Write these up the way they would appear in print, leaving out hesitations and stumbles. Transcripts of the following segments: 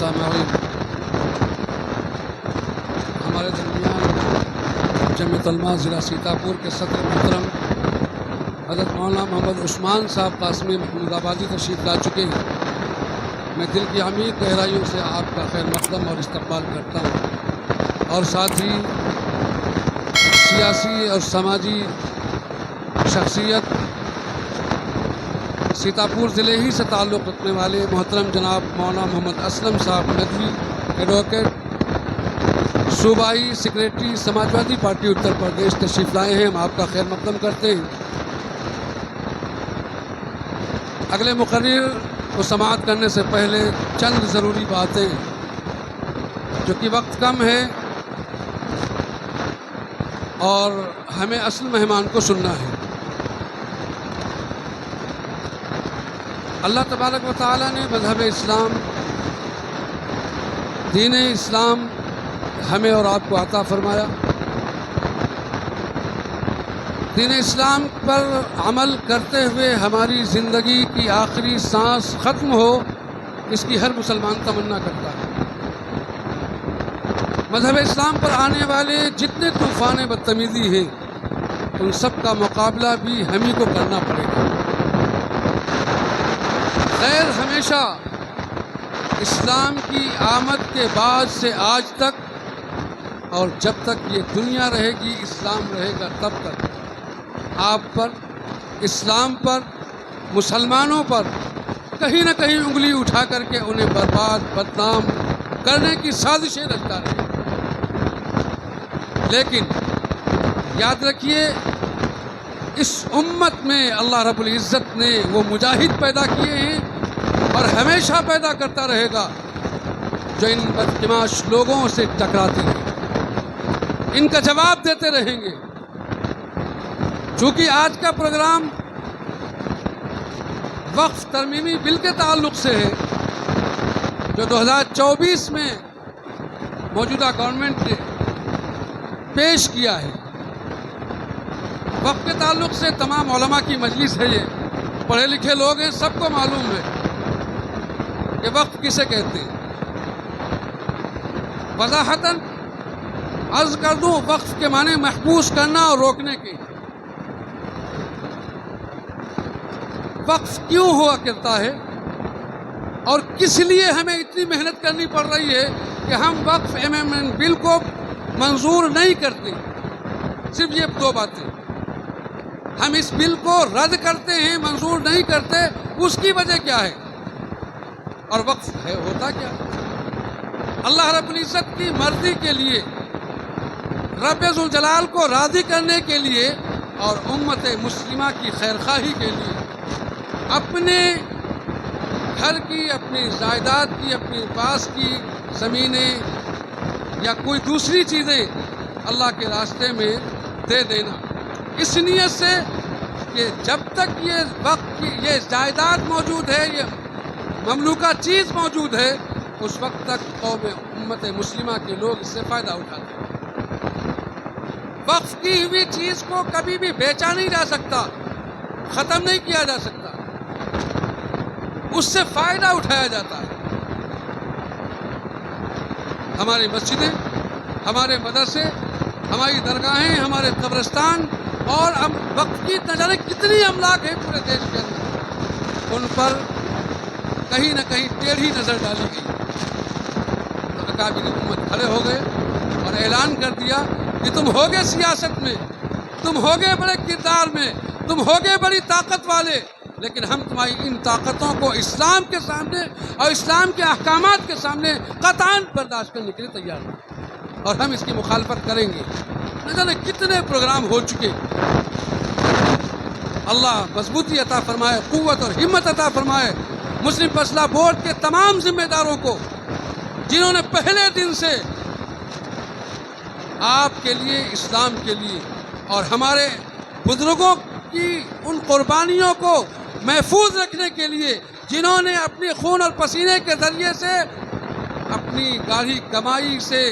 सामाईन हमारे दरमियान जमीयत उलमा ज़िला सीतापुर के सदर मोहतरम हज़रत मौलाना मोहम्मद उस्मान साहब कासमी महमूदाबादी तशरीफ़ ला चुके हैं। मैं दिल की अमीर गहराइयों से आपका खैर मक़दम और इस्तक़बाल करता हूँ और साथ ही सियासी और समाजी शख्सियत सीतापुर ज़िले ही से ताल्लुक़ रखने वाले मोहतरम जनाब मौलाना मोहम्मद असलम साहब नदवी एडवोकेट सूबाई सेक्रेटरी समाजवादी पार्टी उत्तर प्रदेश तशरीफ़ लाए हैं। हम आपका खैर मक़दम करते हैं। अगले मुक़र्रिर को समाअत करने से पहले चंद ज़रूरी बातें, जो कि वक्त कम है और हमें असल मेहमान को सुनना है। अल्लाह तबारक व तआला ने मज़हब इस्लाम, दीन इस्लाम हमें और आपको अता फरमाया। दीन इस्लाम पर अमल करते हुए हमारी ज़िंदगी की आखिरी सांस ख़त्म हो, इसकी हर मुसलमान तमन्ना करता है। मज़हब इस्लाम पर आने वाले जितने तूफ़ान बदतमीज़ी हैं, उन सब का मुकाबला भी हम ही को करना पड़ेगा। खैर हमेशा इस्लाम की आमद के बाद से आज तक और जब तक ये दुनिया रहेगी, इस्लाम रहेगा तब तक आप पर, इस्लाम पर, मुसलमानों पर कहीं न कहीं उंगली उठा करके उन्हें बर्बाद बदनाम करने की साजिशें रचता रहे। लेकिन याद रखिए, इस उम्मत में अल्लाह रब्बुल इज़्ज़त ने वो मुजाहिद पैदा किए हैं और हमेशा पैदा करता रहेगा जो इन बदकिमाश लोगों से टकराते हैं, इनका जवाब देते रहेंगे। चूँकि आज का प्रोग्राम वक्फ तरमीमी बिल के ताल्लुक़ से है, जो 2024 में मौजूदा गवर्नमेंट ने पेश किया है। वक्फ के ताल्लुक़ से तमाम उलमा की मजलिस है, ये पढ़े लिखे लोग हैं, सबको मालूम है कि वक्फ किसे कहते हैं। वज़ाहतन अर्ज़ कर दूँ, वक्फ के माने महफूज करना और रोकने के। वक्फ क्यों हुआ करता है और किस लिए हमें इतनी मेहनत करनी पड़ रही है कि हम वक्फ अमेंडमेंट बिल को मंजूर नहीं करते। सिर्फ ये दो बातें, हम इस बिल को रद्द करते हैं, मंजूर नहीं करते, उसकी वजह क्या है और वक्फ है होता क्या? अल्लाह रब्बुल इज़्ज़त की मर्जी के लिए, रब्बे ज़ुल जलाल को राज़ी करने के लिए और उम्मत मुस्लिमा की खैरखाही के लिए अपने घर की, अपनी जायदाद की, अपने पास की ज़मीनें या कोई दूसरी चीज़ें अल्लाह के रास्ते में दे देना, इस नियत से कि जब तक ये वक्त की ये जायदाद मौजूद है, ये ममलूका चीज़ मौजूद है, उस वक्त तक कौम उम्मत मुस्लिमा के लोग इससे फ़ायदा उठाते हैं। वक्फ की हुई चीज़ को कभी भी बेचा नहीं जा सकता, ख़त्म नहीं किया जा सकता, उससे फ़ायदा उठाया जाता है। हमारी मस्जिदें, हमारे मदरसे, हमारी दरगाहें, हमारे कब्रिस्तान और अब वक्त की न जाने कितनी अमलाक है पूरे देश के अंदर, उन पर कहीं न कहीं टेढ़ी नज़र डाली गई। तो अकाबिर उम्मत खड़े हो गए और ऐलान कर दिया कि तुम हो गए सियासत में, तुम हो गए बड़े किरदार में, तुम हो गए बड़ी ताकत वाले, लेकिन हम तुम्हारी इन ताकतों को इस्लाम के सामने और इस्लाम के अहकामात के सामने कतई बर्दाश्त करने के लिए तैयार हैं और हम इसकी मुखालफत करेंगे। न जाने कितने प्रोग्राम हो चुके। अल्लाह मजबूती अता फरमाए, क़ुव्वत और हिम्मत अता फरमाए मुस्लिम फैसला बोर्ड के तमाम जिम्मेदारों को, जिन्होंने पहले दिन से आपके लिए, इस्लाम के लिए और हमारे बुजुर्गों की उन कुर्बानियों को महफूज रखने के लिए, जिन्होंने अपने खून और पसीने के ज़रिए से, अपनी गाढ़ी कमाई से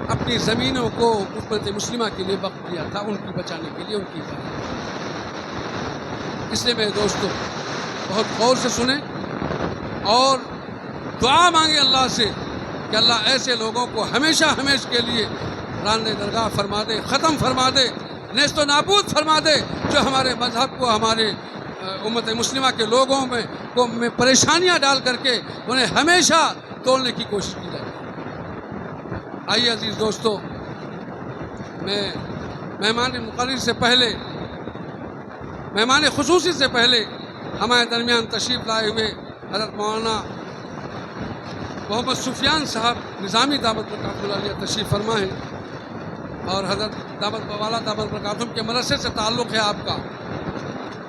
अपनी ज़मीनों को उम्मत मुस्लिमा के लिए वक़्फ़ किया था, उनकी बचाने के लिए, उनकी इसलिए मेरे दोस्तों बहुत गौर से सुने और दुआ मांगे अल्लाह से کہ اللہ ایسے لوگوں کو ہمیشہ ہمیشہ کے لیے راندِ درگاہ فرما دے، ختم فرما دے، نیست و نابود فرما دے، جو ہمارے مذہب کو، ہمارے امت مسلمہ کے لوگوں میں پریشانیاں ڈال کر کے انہیں ہمیشہ تولنے کی کوشش کی جائے۔ آئیے عزیز دوستو، میں مہمان مقرر سے پہلے، مہمان خصوصی سے پہلے ہمارے درمیان تشریف لائے ہوئے حضرت مولانا محمد سفیان صاحب نظامی دامت برکاتہ العالیہ تشریف فرما ہیں، اور حضرت والا دامت برکاتہ کے مدرسے سے تعلق ہے آپ کا۔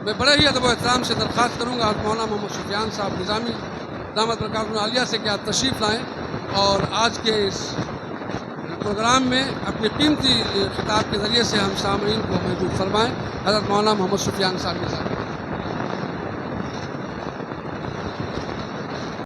میں بڑے ہی ادب و احترام سے درخواست کروں گا حضرت مولانا محمد سفیان صاحب نظامی دامت برکاتہ العالیہ سے کہ آپ تشریف لائیں اور آج کے اس پروگرام میں اپنے قیمتی خطاب کے ذریعے سے ہم سامعین کو محظوظ فرمائیں۔ حضرت مولانا محمد سفیان صاحب نظامی۔